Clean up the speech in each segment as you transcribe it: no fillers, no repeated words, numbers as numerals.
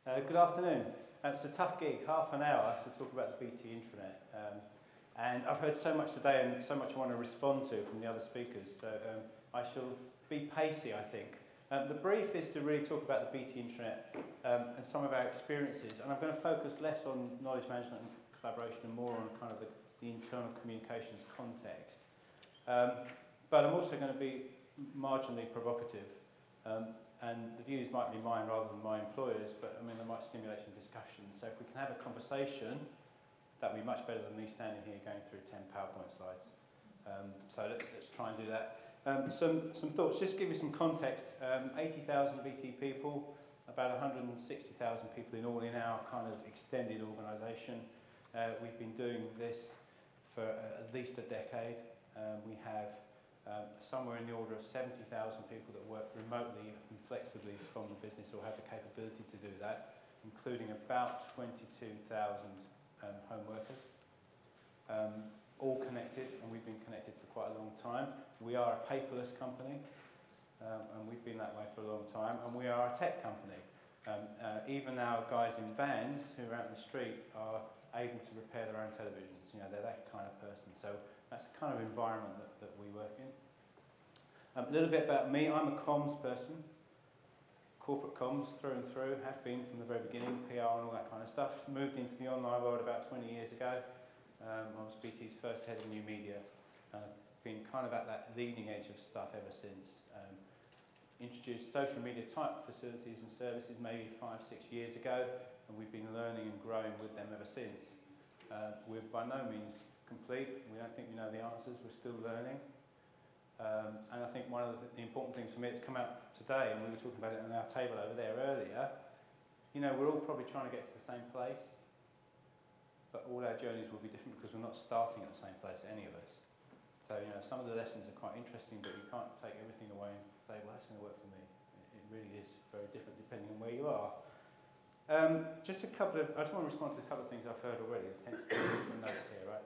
Good afternoon. It's a tough gig, half an hour to talk about the BT intranet. And I've heard so much today and so much I want to respond to from the other speakers, so I shall be pacey, I think. The brief is to really talk about the BT intranet and some of our experiences, and I'm going to focus less on knowledge management and collaboration and more on kind of the internal communications context. But I'm also going to be marginally provocative. And the views might be mine rather than my employers, but I mean, they might stimulate some discussion. So if we can have a conversation, that would be much better than me standing here going through 10 PowerPoint slides. So let's try and do that. Some thoughts, just to give you some context. 80,000 BT people, about 160,000 people in all in our kind of extended organisation. We've been doing this for at least a decade. We have somewhere in the order of 70,000 people that work remotely and flexibly from the business or have the capability to do that, including about 22,000 home workers, all connected, and we've been connected for quite a long time. We are a paperless company, and we've been that way for a long time, and we are a tech company. Even our guys in vans who are out in the street are able to repair their own televisions. You know, they're that kind of person. So that's the kind of environment that we work in. A little bit about me. I'm a comms person. Corporate comms through and through. Have been from the very beginning, PR and all that kind of stuff. Moved into the online world about 20 years ago. I was BT's first head of new media. Been kind of at that leading edge of stuff ever since. Introduced social media type facilities and services maybe 5-6 years ago, and we've been learning and growing with them ever since. We're by no means complete. We don't think we know the answers. We're still learning. And I think one of the important things for me that's come out today, and we were talking about it on our table over there earlier, you know, we're all probably trying to get to the same place, but all our journeys will be different because we're not starting at the same place, any of us. So, you know, some of the lessons are quite interesting, but you can't take everything away and say, well, that's going to work for me. It really is very different depending on where you are. Just a couple of, I just want to respond to a couple of things I've heard already, hence the notes here, right?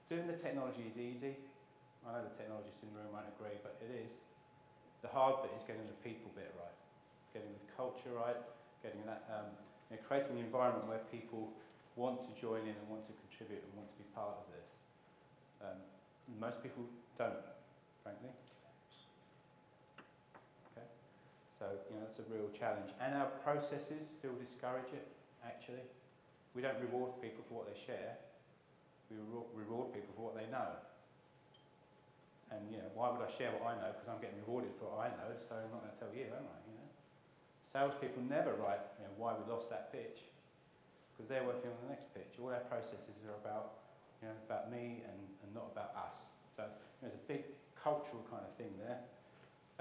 Doing the technology is easy. I know the technologists in the room won't agree, but it is. The hard bit is getting the people bit right, getting the culture right, getting that, you know, creating an environment where people want to join in and want to contribute and want to be part of this. Most people don't, frankly. Okay, so you know that's a real challenge, and our processes still discourage it. Actually, we don't reward people for what they share. We reward people for what they know. And you know, why would I share what I know? Because I'm getting rewarded for what I know, so I'm not going to tell you, am I? You know, salespeople never write, you know, why we lost that pitch, because they're working on the next pitch. All our processes are about, you know, about me and not about us. So you know, there's a big cultural kind of thing there.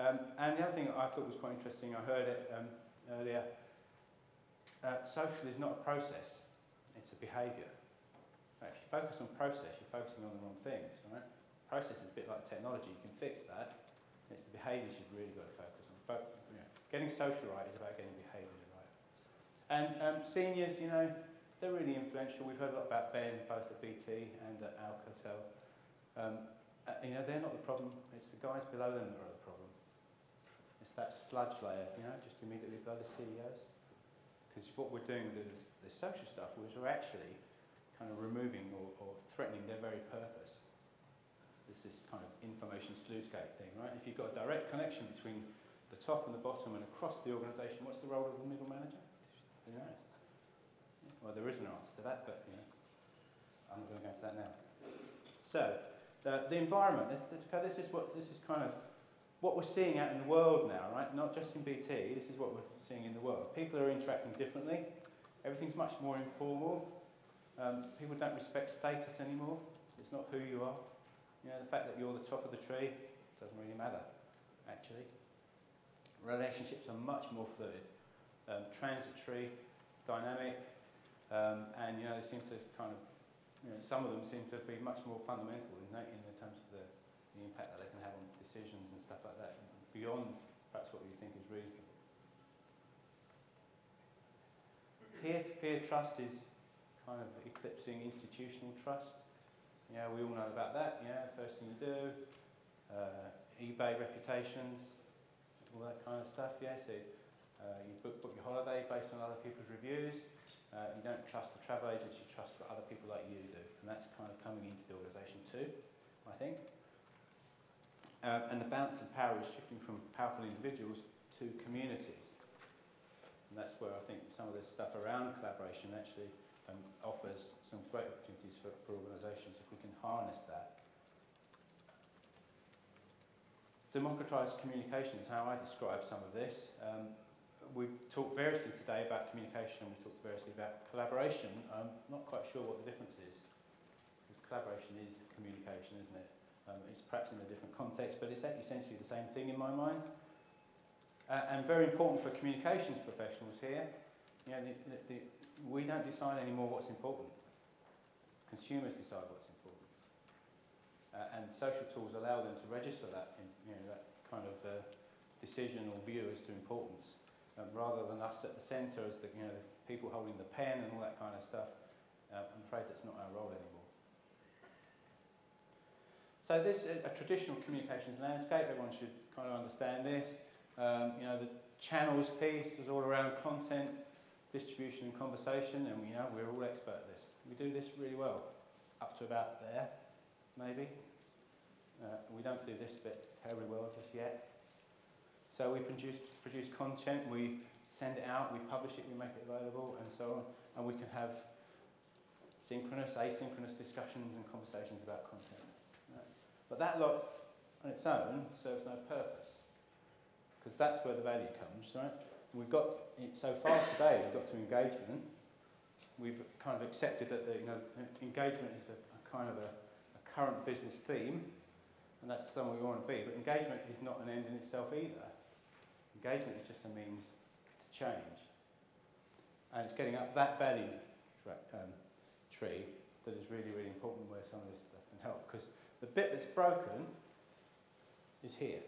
And the other thing I thought was quite interesting, I heard it earlier. Social is not a process; it's a behaviour. Right, if you focus on process, you're focusing on the wrong things, right? Process is a bit like technology, you can fix that. It's the behaviours you've really got to focus on. You know, getting social right is about getting behaviour right. And seniors, you know, they're really influential. We've heard a lot about Ben, both at BT and at Alcatel. You know, they're not the problem, it's the guys below them that are the problem. It's that sludge layer, you know, just immediately below the CEOs. Because what we're doing with this social stuff is we're actually kind of removing or threatening their very purpose. It's this kind of information sluice gate thing, right? If you've got a direct connection between the top and the bottom and across the organisation, what's the role of the middle manager? Who knows? Well, there is an answer to that, but you know, I'm not going to go into that now. So, the environment. This is kind of what we're seeing out in the world now, right? Not just in BT. This is what we're seeing in the world. People are interacting differently. Everything's much more informal. People don't respect status anymore. It's not who you are. You know, the fact that you're the top of the tree doesn't really matter, actually. Relationships are much more fluid, transitory, dynamic, and you know, they seem to kind of, you know, some of them seem to be much more fundamental in terms of the impact that they can have on decisions and stuff like that, beyond perhaps what you think is reasonable. Peer-to-peer trust is kind of eclipsing institutional trust. Yeah, we all know about that. Yeah, first thing you do, eBay reputations, all that kind of stuff. Yeah, so You book your holiday based on other people's reviews. You don't trust the travel agents, you trust what other people like you do. And that's kind of coming into the organisation too, I think. And the balance of power is shifting from powerful individuals to communities. And that's where I think some of this stuff around collaboration actually offers some great opportunities for organisations if we can harness that. Democratised communication is how I describe some of this. We've talked variously today about communication and we've talked variously about collaboration. I'm not quite sure what the difference is. Because collaboration is communication, isn't it? It's perhaps in a different context, but it's essentially the same thing in my mind. And very important for communications professionals here, you know, we don't decide anymore what's important. Consumers decide what's important. And social tools allow them to register that, that kind of decision or view as to importance, rather than us at the centre as the people holding the pen and all that kind of stuff. I'm afraid that's not our role anymore. So this is a traditional communications landscape. Everyone should kind of understand this. The channels piece is all around content, distribution and conversation, and we're all expert at this. We do this really well, up to about there, maybe. We don't do this bit terribly well just yet. So we produce content, we send it out, we publish it, we make it available, and so on. And we can have synchronous, asynchronous discussions and conversations about content. But that lot on its own serves no purpose, because that's where the value comes, right? We've got, so far today, we've got to engagement. We've kind of accepted that engagement is a kind of a current business theme, and that's somewhere we want to be. But engagement is not an end in itself either. Engagement is just a means to change. And it's getting up that value tree that is really, really important where some of this stuff can help. Because the bit that's broken is here.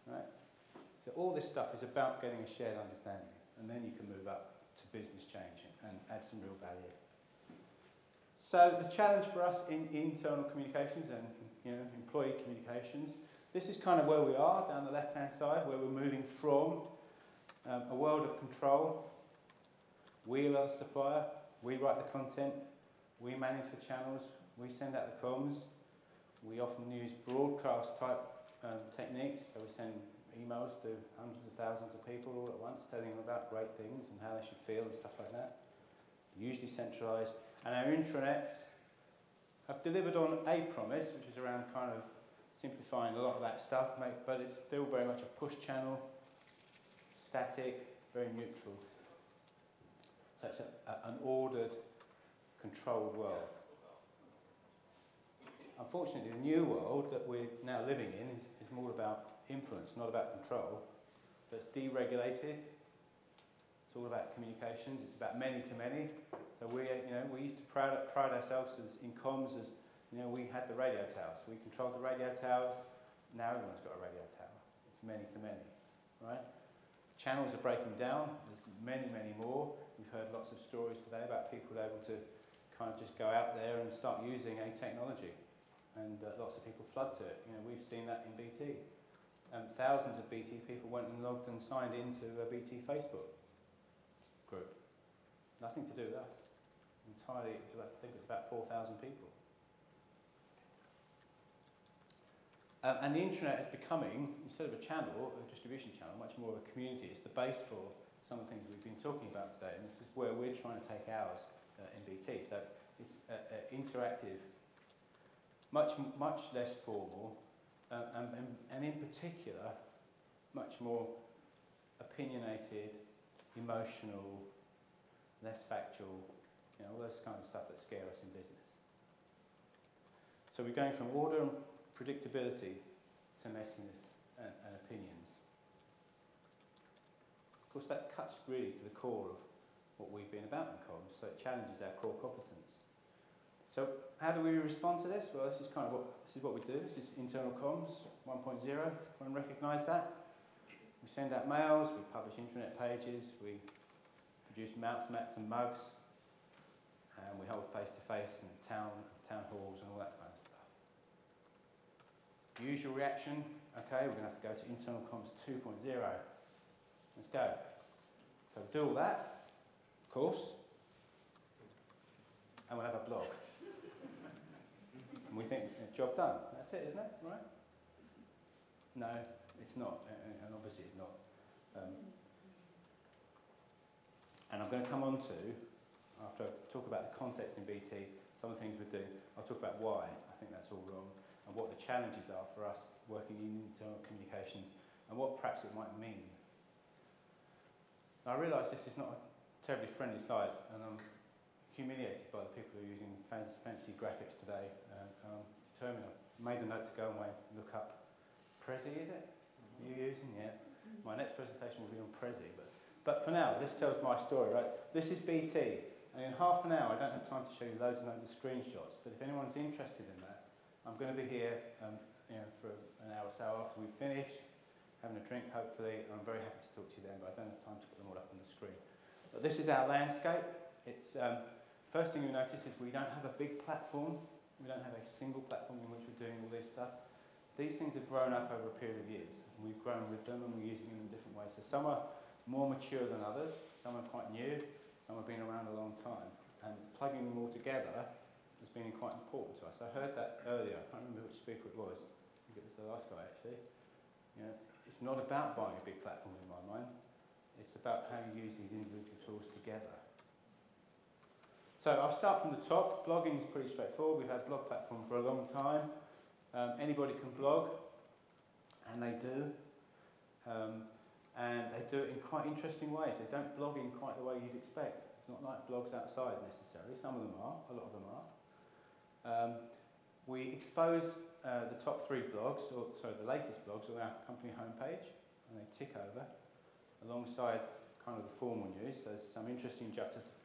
Right? So all this stuff is about getting a shared understanding, and then you can move up to business change and add some real value. So the challenge for us in internal communications and employee communications, this is kind of where we are down the left-hand side, where we're moving from a world of control. We are the supplier, we write the content, we manage the channels, we send out the comms. We often use broadcast type techniques, so we send emails to hundreds of thousands of people all at once, telling them about great things and how they should feel and stuff like that. Usually centralised. And our intranets have delivered on a promise, which is around kind of simplifying a lot of that stuff, but it's still very much a push channel, static, very neutral. So it's an ordered, controlled world. Unfortunately, the new world that we're now living in is more about influence, not about control. So it's deregulated. It's all about communications. It's about many to many. So we used to pride ourselves in comms as, we had the radio towers. We controlled the radio towers. Now everyone's got a radio tower. It's many to many, right? Channels are breaking down. There's many, many more. We've heard lots of stories today about people able to kind of just go out there and start using a technology. And lots of people flood to it. We've seen that in BT. Thousands of BT people went and logged and signed into a BT Facebook group. Nothing to do with us. Entirely, I think it was about 4,000 people. And the internet is becoming, instead of a channel, a distribution channel, much more of a community. It's the base for some of the things we've been talking about today, and this is where we're trying to take ours in BT. So it's interactive, much less formal, and in particular, much more opinionated, emotional, less factual, all those kinds of stuff that scare us in business. So we're going from order and predictability to messiness and opinions. Of course, that cuts really to the core of what we've been about in comms, so it challenges our core competence. So how do we respond to this? Well, this is what we do. This is internal comms 1.0. Everyone recognise that? We send out mails, we publish intranet pages, we produce mouse mats and mugs, and we hold face-to-face and town halls and all that kind of stuff. Usual reaction, okay, we're going to have to go to internal comms 2.0 and Let's go. So do all that, of course, and we'll have a blog. And we think, job done. That's it, isn't it? Right? No, it's not, and obviously it's not. And I'm going to come on to, after I talk about the context in BT, some of the things we're doing, I'll talk about why I think that's all wrong, and what the challenges are for us working in internal communications, and what perhaps it might mean. Now, I realise this is not a terribly friendly slide, and I'm humiliated by the people who are using fancy graphics today. I'm determined. I made a note to go away and look up Prezi, is it? Are you using? Yeah. My next presentation will be on Prezi, but for now, this tells my story, right? This is BT, and in half an hour, I don't have time to show you loads and loads of screenshots, but if anyone's interested in that, I'm going to be here for an hour or so after we've finished, having a drink, hopefully. I'm very happy to talk to you then, but I don't have time to put them all up on the screen. But this is our landscape. It's first thing you notice is we don't have a big platform. We don't have a single platform in which we're doing all this stuff. These things have grown up over a period of years. We've grown with them and we're using them in different ways. So some are more mature than others, some are quite new, some have been around a long time. And plugging them all together has been quite important to us. I heard that earlier, I can't remember which speaker it was. I think it was the last guy actually. It's not about buying a big platform in my mind. It's about how you use these individual tools together. So I'll start from the top. Blogging is pretty straightforward. We've had blog platform for a long time. Anybody can blog, and they do. And they do it in quite interesting ways. They don't blog in quite the way you'd expect. It's not like blogs outside necessarily. Some of them are, a lot of them are. We expose the top 3 blogs, the latest blogs on our company homepage, and they tick over alongside kind of the formal news. So there's some interesting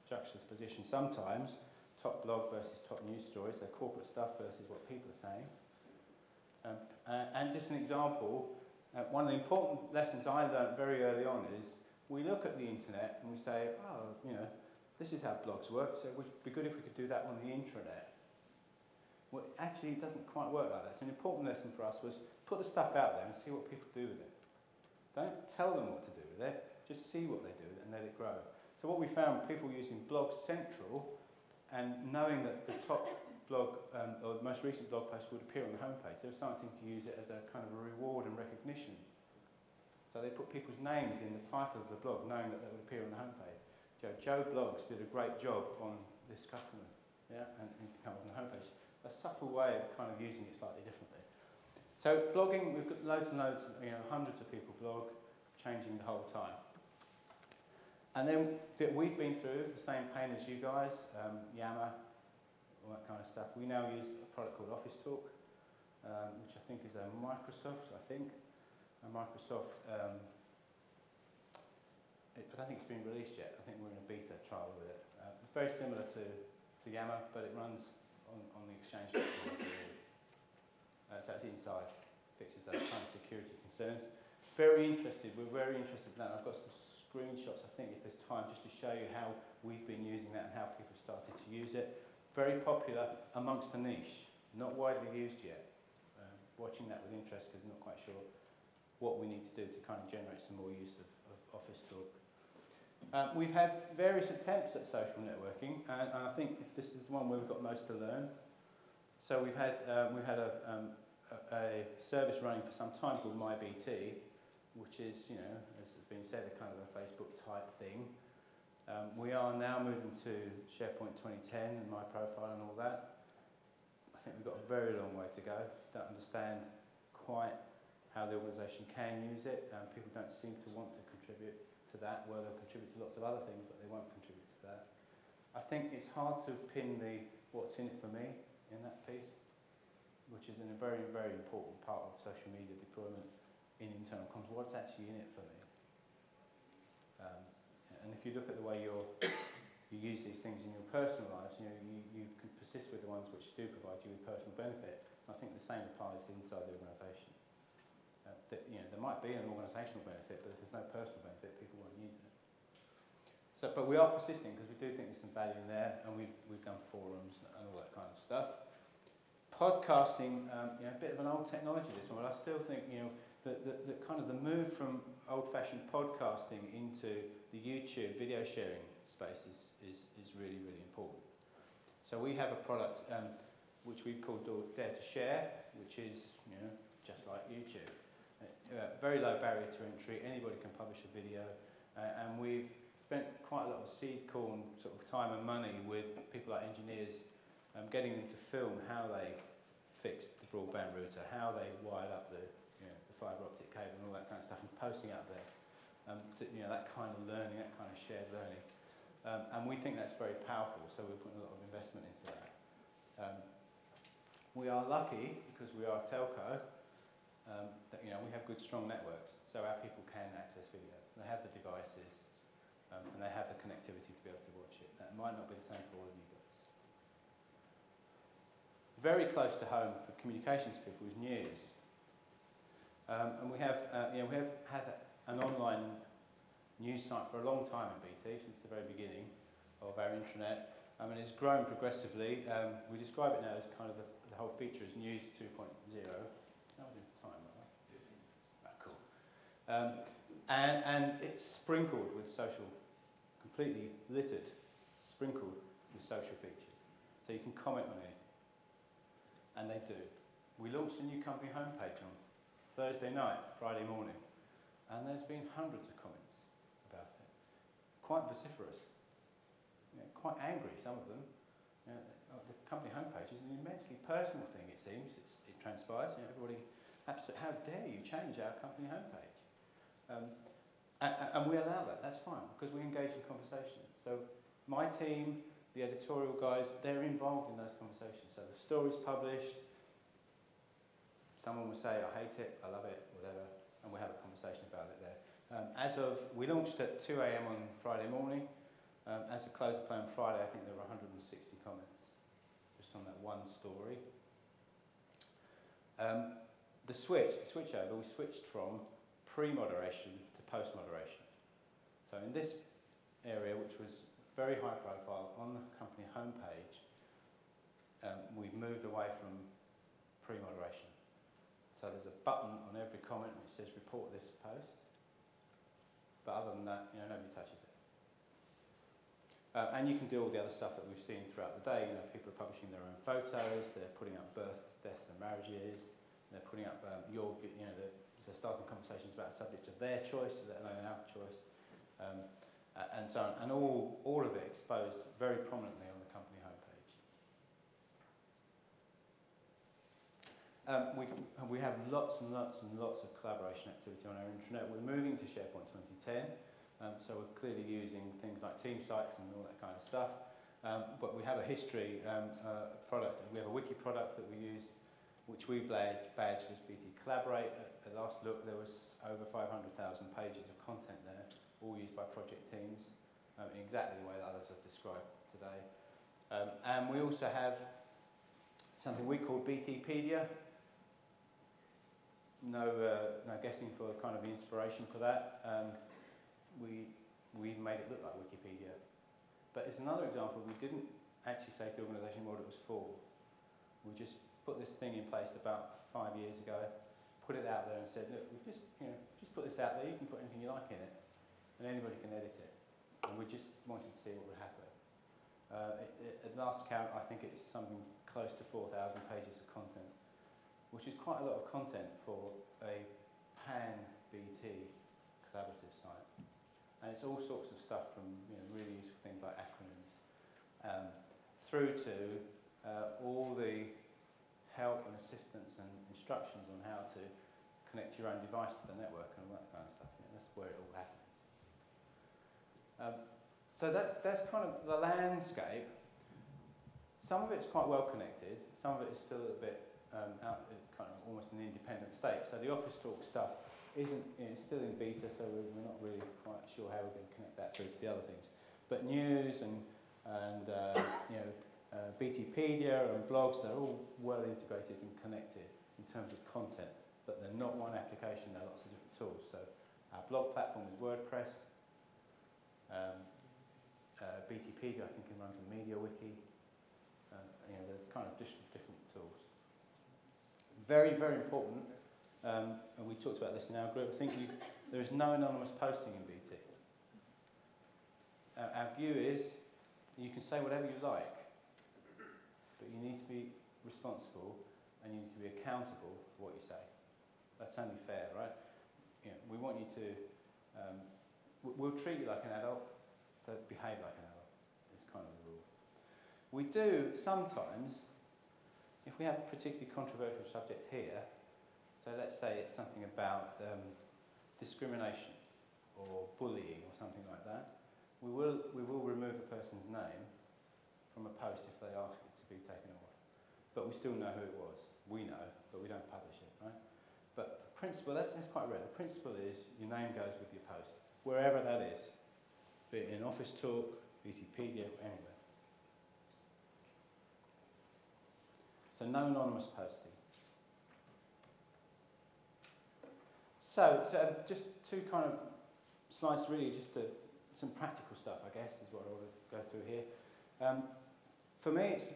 juxtaposition sometimes, top blog versus top news stories, so corporate stuff versus what people are saying. And just an example, one of the important lessons I learned very early on is we look at the internet and we say, oh, this is how blogs work, so it would be good if we could do that on the intranet. Well, actually, it doesn't quite work like that. So an important lesson for us was put the stuff out there and see what people do with it. Don't tell them what to do with it, just see what they do with it and let it grow. So what we found, people using Blog Central and knowing that the top blog, or the most recent blog post would appear on the homepage, there was something to use it as a kind of a reward and recognition. So they put people's names in the title of the blog, knowing that they would appear on the homepage. Joe Blogs did a great job on this customer, yeah, and come on the homepage. A subtle way of kind of using it slightly differently. So blogging, we've got loads and loads, hundreds of people blog, changing the whole time. And then we've been through the same pain as you guys, Yammer, all that kind of stuff. We now use a product called Office Talk, which I think is a Microsoft, I don't think it's been released yet. I think we're in a beta trial with it. It's very similar to Yammer, but it runs on the Exchange platform. So it's inside, fixes those kind of security concerns. Very interested, we're very interested in that. I've got some screenshots, I think, if there's time, just to show you how we've been using that and how people started to use it. Very popular amongst a niche, not widely used yet. Watching that with interest because I'm not quite sure what we need to do to kind of generate some more use of Office Talk. We've had various attempts at social networking, and I think this is the one where we've got most to learn. So we've had a service running for some time called MyBT, which is, as has been said, a kind of a Facebook type thing. We are now moving to SharePoint 2010 and my profile and all that. I think we've got a very long way to go. Don't understand quite how the organisation can use it. People don't seem to want to contribute to that, where they'll contribute to lots of other things, but they won't contribute to that. I think it's hard to pin the what's in it for me in that piece, which is a very, very important part of social media deployment in internal comms. What's actually in it for me? And if you look at the way you use these things in your personal lives, you can persist with the ones which do provide you with personal benefit. I think the same applies inside the organisation. There might be an organisational benefit, but if there's no personal benefit, people won't use it. So, but we are persisting because we do think there's some value in there, and we've done forums and all that kind of stuff. Podcasting, a bit of an old technology this one, but I still think the kind of the move from old-fashioned podcasting into the YouTube video sharing space is really, really important. So we have a product which we've called Dare to Share, which is, you know, just like YouTube. Very low barrier to entry, anybody can publish a video, and we've spent quite a lot of seed corn sort of time and money with people like engineers, getting them to film how they fixed the broadband router, how they wired up the, you know, the fibre optic cable and all that kind of stuff, and posting up there. To, you know, that kind of learning, that kind of shared learning. And we think that's very powerful, so we're putting a lot of investment into that. We are lucky, because we are a telco, that, you know, we have good, strong networks, so our people can access video. They have the devices, and they have the connectivity to be able to watch it. That might not be the same for all of you guys. Very close to home for communications people is news. And we have, you know, we have had an online news site for a long time in BT, since the very beginning of our intranet. And it's grown progressively. We describe it now as kind of the whole feature as News 2.0. That was in time, right? Oh, cool. And it's sprinkled with social, completely littered, sprinkled with social features. So you can comment on anything. And they do. We launched a new company homepage on Thursday night, Friday morning, and there's been hundreds of comments about it. Quite vociferous. You know, quite angry, some of them. You know, the company homepage is an immensely personal thing, it seems. It transpires. You know, everybody, absolutely, how dare you change our company homepage? And we allow that, that's fine, because we engage in conversation. So my team, the editorial guys, they're involved in those conversations. So the story's published, someone will say, I hate it, I love it, whatever, and we have a conversation about it there. We launched at 2 AM on Friday morning. As the close of play on Friday, I think there were 160 comments just on that one story. The switchover, we switched from pre-moderation to post-moderation. So in this area, which was very high profile on the company homepage, we've moved away from pre-moderation. So there's a button on every comment which says report this post, but other than that, you know, nobody touches it. And you can do all the other stuff that we've seen throughout the day. You know, people are publishing their own photos, they're putting up births, deaths and marriages, they're putting up they're starting conversations about subjects of their choice, let alone our choice, and so on. And all of it exposed very prominently on the company homepage. We have lots and lots and lots of collaboration activity on our intranet. We're moving to SharePoint 2010, so we're clearly using things like team sites and all that kind of stuff. But we have a history product. We have a wiki product that we use, which we badged as BT Collaborate. At last look, there was over 500,000 pages of content there, all used by project teams, in exactly the way that others have described today. And we also have something we call BTpedia. No guessing for kind of the inspiration for that. We made it look like Wikipedia. But it's another example, we didn't actually say to the organisation what it was for. We just put this thing in place about 5 years ago, put it out there and said, look, we've just put this out there, you can put anything you like in it, and anybody can edit it. And we just wanted to see what would happen. At last count, I think it's something close to 4,000 pages of content, which is quite a lot of content for a pan-BT collaborative site. And it's all sorts of stuff from really useful things like acronyms, through to all the help and assistance and instructions on how to connect your own device to the network and all that kind of stuff. That's where it all happens. So that's kind of the landscape. Some of it's quite well connected. Some of it is still a bit out, kind of almost an independent state. So the Office Talk stuff it's still in beta, so we're not really quite sure how we're going to connect that through to the other things. But news and BTpedia and blogs, they're all well integrated and connected in terms of content, but they're not one application, there are lots of different tools. So our blog platform is WordPress. BTpedia, I think, runs a media wiki. There's kind of different tools. Very, very important, and we talked about this in our group, I think there is no anonymous posting in BT. Our view is you can say whatever you like, but you need to be responsible and you need to be accountable for what you say. That's only fair, right? You know, we want you to, we'll treat you like an adult, so behave like an adult. It's kind of the rule. We do sometimes, if we have a particularly controversial subject here, so let's say it's something about discrimination or bullying or something like that, we will remove a person's name from a post if they ask it to be taken off. But we still know who it was. We know, but we don't publish it, right? But the principle, that's quite rare. The principle is your name goes with your post, wherever that is, be it in Office Talk, BTpedia, anywhere. So no anonymous posting. So just two kind of slides really, just some practical stuff, I guess, is what I want to go through here. For me, it's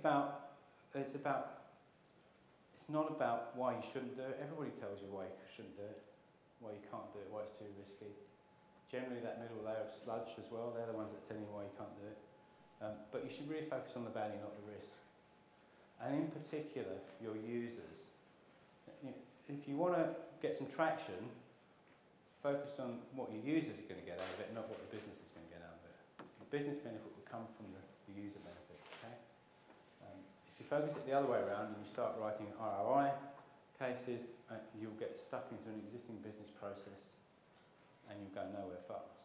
not about why you shouldn't do it. Everybody tells you why you shouldn't do it, why you can't do it, why it's too risky. Generally, that middle layer of sludge as well, they're the ones that tell you why you can't do it. But you should really focus on the value, not the risk. And in particular, your users. If you want to get some traction, focus on what your users are going to get out of it, not what the business is going to get out of it. The business benefit will come from the user benefit, okay? If you focus it the other way around and you start writing ROI cases, you'll get stuck into an existing business process and you'll go nowhere fast.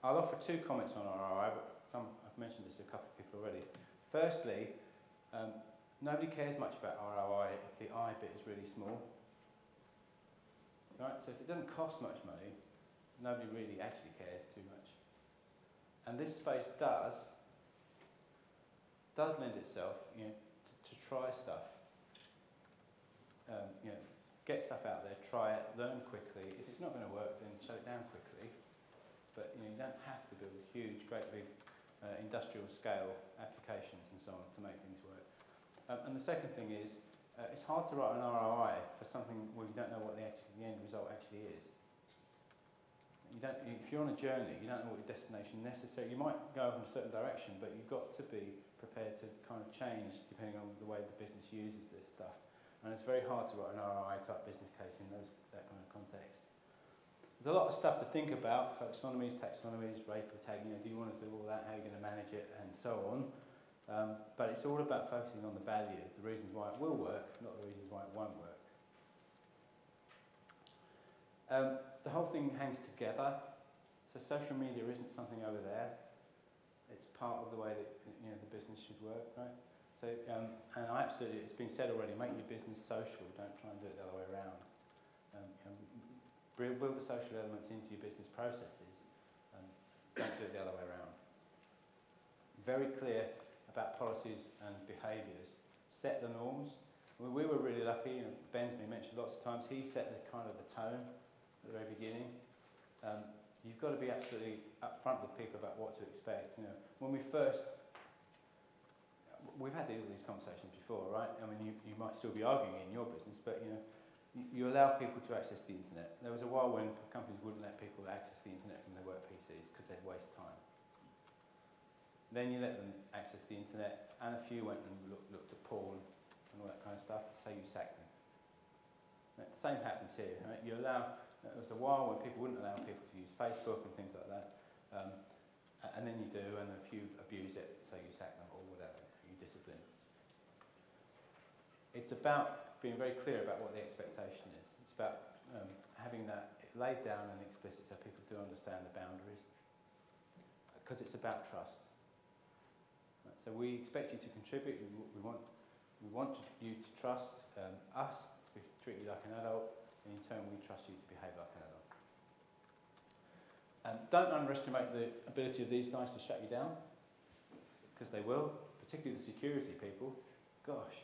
I'll offer two comments on ROI, but I've mentioned this to a couple of people already. Firstly, nobody cares much about ROI if the I bit is really small. Right? So if it doesn't cost much money, nobody really actually cares too much. And this space does lend itself, to try stuff. Get stuff out there, try it, learn quickly. If it's not going to work, then shut it down quickly. But you don't have to build huge, great big industrial scale applications and so on to make things work. And the second thing is, it's hard to write an ROI for something where you don't know what the end result actually is. If you're on a journey, you don't know what your destination necessarily. You might go in a certain direction, but you've got to be prepared to kind of change depending on the way the business uses this stuff. And it's very hard to write an ROI type business case in that kind of context. There's a lot of stuff to think about: taxonomies, rating, tagging. Do you want to do all that? How are you going to manage it, and so on. But it's all about focusing on the value, the reasons why it will work, not the reasons why it won't work. The whole thing hangs together. So social media isn't something over there. It's part of the way that the business should work, right? So, and I absolutely, it's been said already, make your business social. Don't try and do it the other way around. Build the social elements into your business processes. Don't do it the other way around. Very clear about policies and behaviours. Set the norms. We were really lucky. Ben's been mentioned lots of times. He set the kind of the tone at the very beginning. You've got to be absolutely upfront with people about what to expect. When we've had all these conversations before, right? I mean, you might still be arguing in your business, but you allow people to access the internet. There was a while when companies wouldn't let people access the internet from their work PCs because they'd waste time. Then you let them access the internet, and a few went and looked at porn and all that kind of stuff, so you sacked them. The same happens here. Right? There was a while when people wouldn't allow people to use Facebook and things like that, and then you do, and a few abuse it, so you sack them or whatever, you discipline. It's about being very clear about what the expectation is. It's about having that laid down and explicit so people do understand the boundaries, because it's about trust. Right? So we expect you to contribute. We want you to trust us, to treat you like an adult, and in turn we trust you to behave like an adult. Don't underestimate the ability of these guys to shut you down, because they will, particularly the security people. Gosh,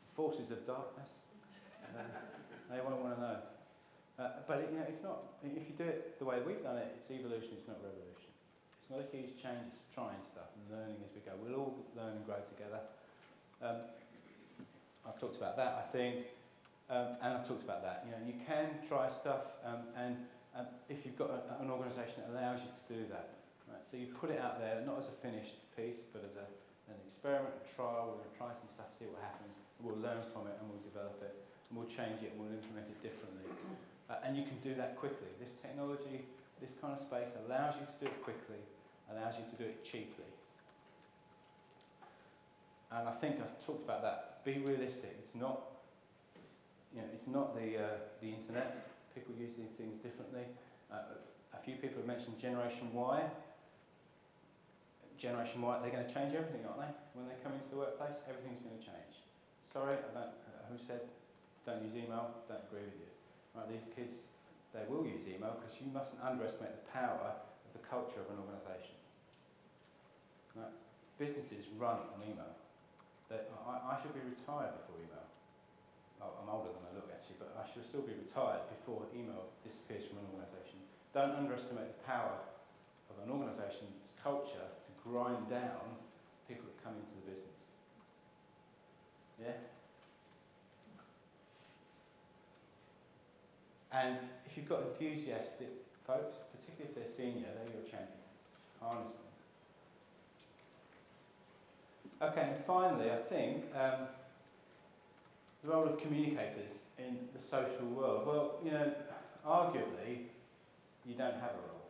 the forces of darkness, they won't want to know. But it's not, if you do it the way we've done it, it's evolution, it's not revolution. It's not a huge change, it's trying stuff and learning as we go. We'll all learn and grow together. I've talked about that, I think, and I've talked about that. You know, you can try stuff, and if you've got an organisation that allows you to do that, right? So you put it out there, not as a finished piece, but as an experiment, a trial. We're going to try some stuff, see what happens. We'll learn from it, and we'll develop it, and we'll change it, and we'll implement it differently. And you can do that quickly. This technology, this kind of space allows you to do it quickly, allows you to do it cheaply. And I think I've talked about that. Be realistic. It's not, you know, it's not the internet. People use these things differently. A few people have mentioned Generation Y. Generation Y, they're going to change everything, aren't they? When they come into the workplace, everything's going to change. Sorry, I don't. Who said don't use email? Don't agree with you. Right? These kids, they will use email because you mustn't underestimate the power of the culture of an organisation. Right? Businesses run on email. I should be retired before email. Oh, I'm older than I look actually, but I should still be retired before email disappears from an organisation. Don't underestimate the power of an organisation's culture to grind down people that come into the business. Yeah? And if you've got enthusiastic folks, particularly if they're senior, they're your champions. Harness them. Okay, and finally, I think, the role of communicators in the social world. Well, you know, arguably, you don't have a role.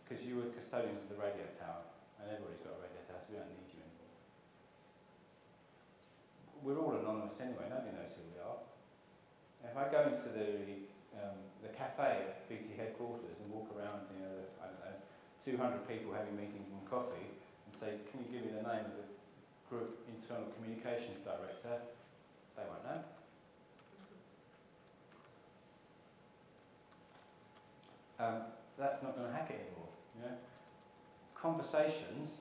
Because you were custodians of the radio tower, and everybody's got a radio tower, so we don't need you anymore. We're all anonymous anyway, nobody knows who we are. If I go into the cafe at BT headquarters and walk around, you know, I don't know, 200 people having meetings and coffee, and say, can you give me the name of the group internal communications director? They won't know. That's not going to hack it anymore. You know? Conversations,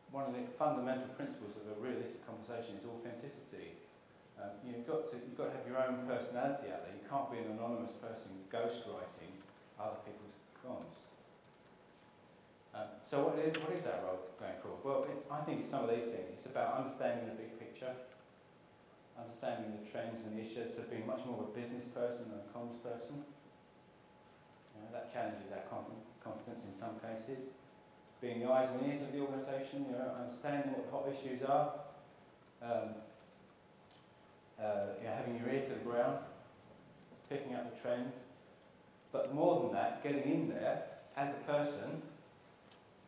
one of the fundamental principles of a realistic conversation is authenticity. You've got to have your own personality out there. You can't be an anonymous person ghostwriting other people's comms. So what is that role going forward? Well, I think it's some of these things. It's about understanding the big picture, understanding the trends and the issues, so being much more of a business person than a comms person. That challenges our competence in some cases. Being the eyes and ears of the organisation, understanding what the hot issues are, having your ear to the ground, picking up the trends, but more than that, getting in there as a person,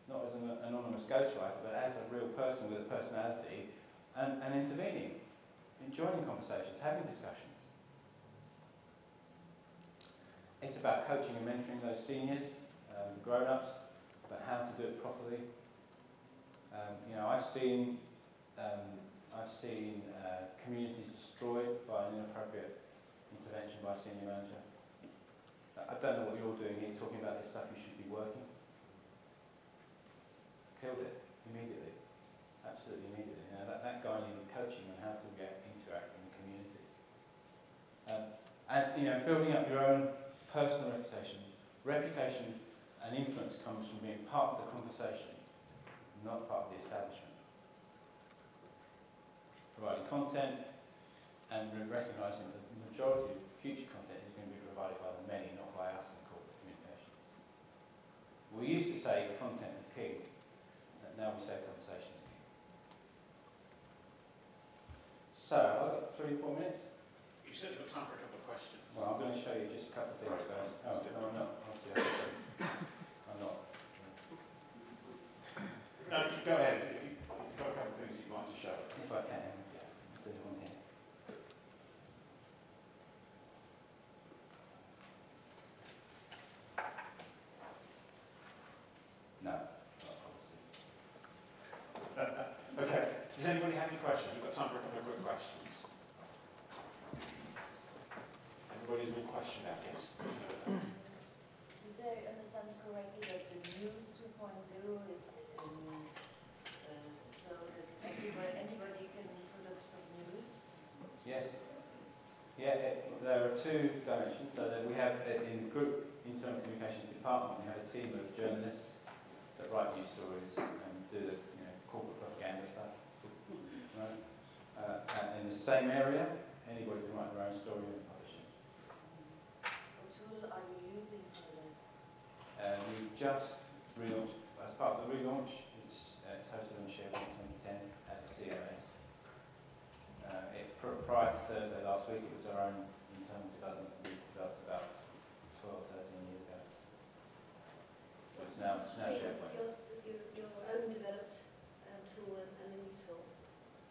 not as an anonymous ghostwriter, but as a real person with a personality, and intervening, joining conversations, having discussions. It's about coaching and mentoring those seniors, the grown-ups, about how to do it properly. I've seen communities destroyed by an inappropriate intervention by a senior manager. I don't know what you're doing here, talking about this stuff. You should be working. Killed it immediately, absolutely immediately. That guy needed coaching on how to interact in the community. And building up your own personal reputation. Reputation and influence comes from being part of the conversation, not part of the establishment. Providing content and recognising that the majority of future content is going to be provided by the many, not by us in corporate communications. We used to say content is king. Now we say conversation is king. So, I've got 3 or 4 minutes. You said you've got time for a couple of questions. Well, I'm going to show you just a couple of things first. Oh, no, I'm not. Obviously, I'm not. No, go ahead. If you've got a couple of things you'd like to show. If I can, yeah. If there's one here. No, obviously. Okay. Does anybody have any questions? We've got time for a couple of quick questions. Everybody's been questioned out, yes? Did I understand correctly that the news 2.0 is so that anybody can put up some news? Yes. Yeah, there are 2 dimensions. So that we have in the group internal communications department, we have a team of journalists that write news stories and do the corporate propaganda stuff. Right? and in the same area, anybody can write their own story and publish it. What tool are you using for that? We've just relaunched, as part of the relaunch, it's hosted on SharePoint 2010 as a CMS. Prior to Thursday last week, it was our own internal development we developed about 12, 13 years ago. It's now SharePoint. Your own developed tool and a new tool.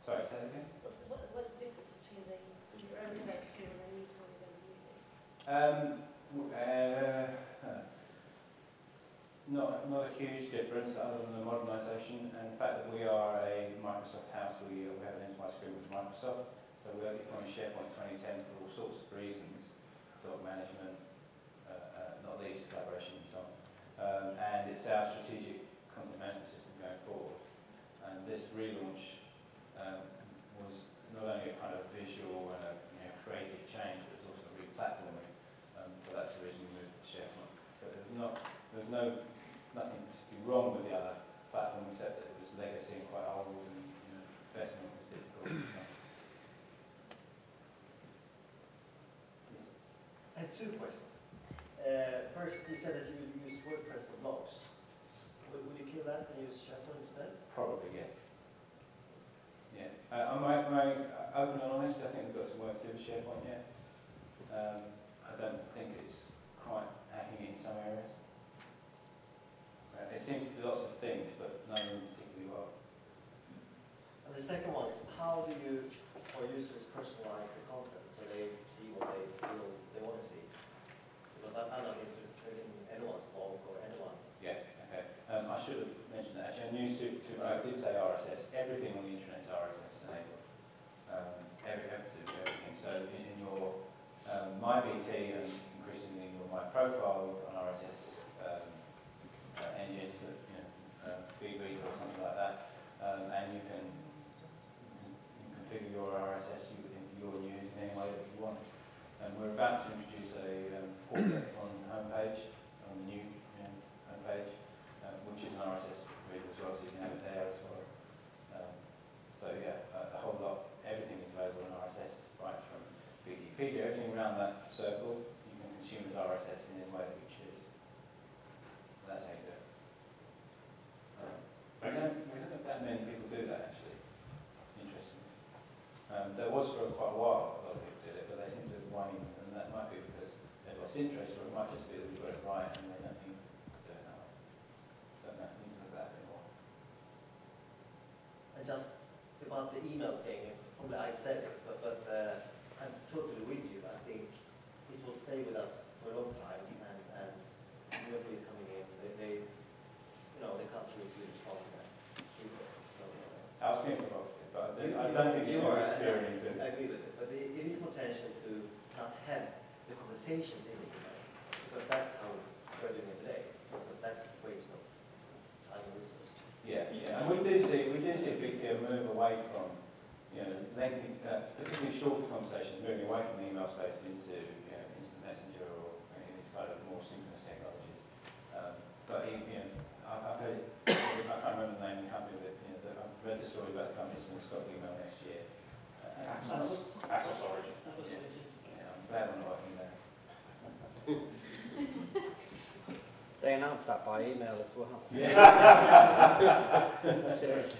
Sorry, say that again? What's the difference between your own developed tool and the new tool you're going to be using? Not a huge difference other than the modernisation and the fact that we are a Microsoft house. We have an enterprise agreement with Microsoft, so we are deploying SharePoint 2010 for all sorts of reasons, doc management, not least collaboration and so on. And it's our strategic content management system going forward. And this relaunch was not only a kind of visual and a creative change, but it was also a re-platforming. So that's the reason we moved to SharePoint. So there's nothing particularly wrong with the other platform except that it was legacy and quite old and investment was difficult. So. Yes. I had two questions. First, you said that you would use WordPress for blogs. Would you kill that and use SharePoint instead? Probably, yes. Yeah. Am I open and honest? I think we've got some work to do with SharePoint yet. I don't think it's quite hacking it in some areas. It seems to do lots of things, but none of them particularly well. And the second one is, how do you, or users, personalize the content so they see what they feel they want to see? Because I'm not interested in anyone's blog or anyone's... Yeah, okay. I should have mentioned that. Actually, I knew I did say RSS. Everything on the internet is RSS enabled. Everything. So in your My BT and increasingly your My Profile on RSS engine, feed reader or something like that, and you can configure your RSS into your news in any way that you want. And we're about to introduce a portlet on the homepage, on the new homepage, which is an RSS reader as well, so you can have it there as well. So yeah, a whole lot, everything is available on RSS, right from BTpedia, everything around that circle, you can consume as RSS in any way that you choose. That's how you do it. We don't have that many people do that actually, interestingly. There was for quite a while, a lot of people did it, but they seem to have waned, and that might be because they've lost interest, or it might just be that we've got it right and they don't need to do it that way. Don't need to look at that anymore. And just about the email thing, probably I said it, but I'm totally with you. I think it will stay with us for a long time, and new employees coming in, they come to us really strong. So I was being provocative, but I don't think you are experienced it. I agree with it, but it is potential to not have the conversations in the email, because that's how we're doing it today. Because that's waste of time and resources. Yeah, and we do see a big deal move away from lengthy, particularly shorter conversations, moving away from the email space into instant messenger or these kind of more synchronous technologies. But I've heard it. I can't remember the name of the company, but I've read the story about the company's going to stop email next year. Atos Origin. Yeah, I'm glad I'm not working there. They announced that by email as well. Yeah. Seriously.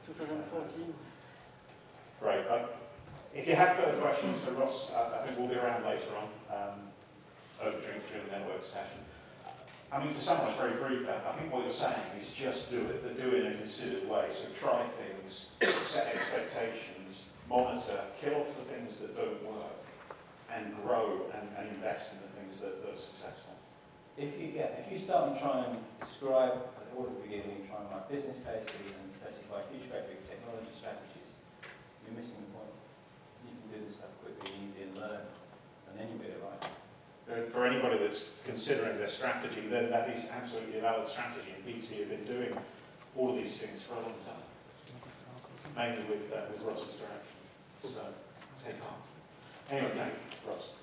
For 2014. Great. If you have further questions for Ross, I think we'll be around later on over drink during the network session. I mean, to summarise very briefly, I think what you're saying is just do it, but do it in a considered way. So try things, set expectations, monitor, kill off the things that don't work, and grow and invest in the things that are successful. If you start and try and describe all at the beginning, try and write business cases and specify huge, great big technology strategies, you're missing the point. You can do this stuff quickly, easy, and learn, and then you get it right. For anybody that's considering their strategy, then that is absolutely a valid strategy. And BT have been doing all of these things for a long time, mainly with Ross's direction. So take heart. Anyway, thank you, Ross.